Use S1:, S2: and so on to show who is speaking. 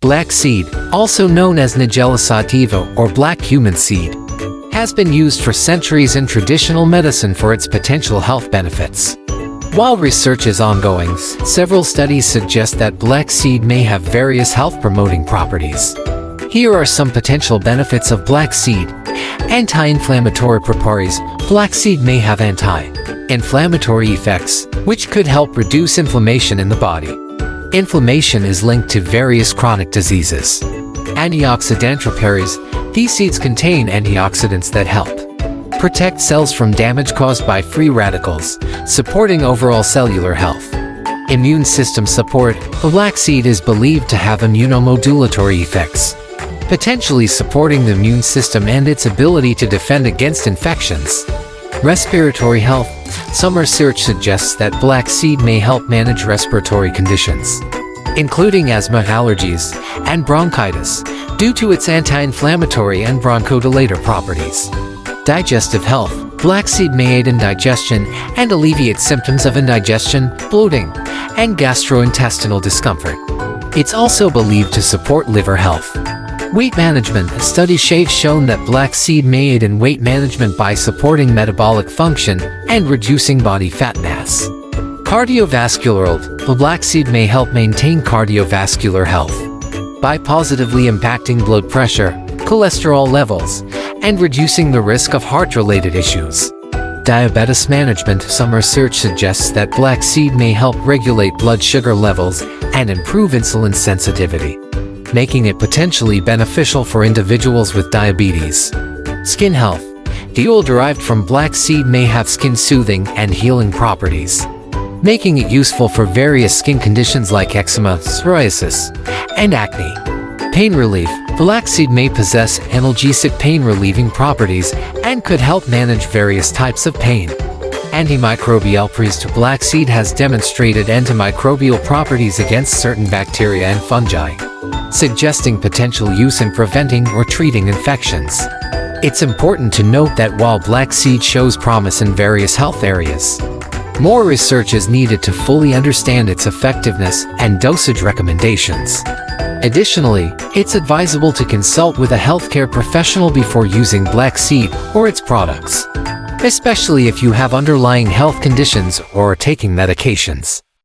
S1: Black seed, also known as Nigella sativa or black cumin seed, has been used for centuries in traditional medicine for its potential health benefits. While research is ongoing, several studies suggest that black seed may have various health-promoting properties. Here are some potential benefits of black seed. Anti-inflammatory properties. Black seed may have anti-inflammatory effects, which could help reduce inflammation in the body. Inflammation is linked to various chronic diseases. Antioxidant properties. These seeds contain antioxidants that help protect cells from damage caused by free radicals, supporting overall cellular health. Immune system support. The black seed is believed to have immunomodulatory effects, potentially supporting the immune system and its ability to defend against infections. Respiratory health. Some research suggests that black seed may help manage respiratory conditions, including asthma, allergies, and bronchitis, due to its anti-inflammatory and bronchodilator properties. Digestive health. Black seed may aid in digestion and alleviate symptoms of indigestion, bloating, and gastrointestinal discomfort. It's also believed to support liver health. Weight management. Studies have shown that black seed may aid in weight management by supporting metabolic function and reducing body fat mass. Cardiovascular health. The black seed may help maintain cardiovascular health by positively impacting blood pressure, cholesterol levels, and reducing the risk of heart-related issues. Diabetes management. Some research suggests that black seed may help regulate blood sugar levels and improve insulin sensitivity, making it potentially beneficial for individuals with diabetes. Skin health. The oil derived from black seed may have skin-soothing and healing properties, making it useful for various skin conditions like eczema, psoriasis, and acne. Pain relief. Black seed may possess analgesic pain-relieving properties and could help manage various types of pain. Antimicrobial properties. Black seed has demonstrated antimicrobial properties against certain bacteria and fungi, suggesting potential use in preventing or treating infections. It's important to note that while black seed shows promise in various health areas, more research is needed to fully understand its effectiveness and dosage recommendations. Additionally, it's advisable to consult with a healthcare professional before using black seed or its products, especially if you have underlying health conditions or are taking medications.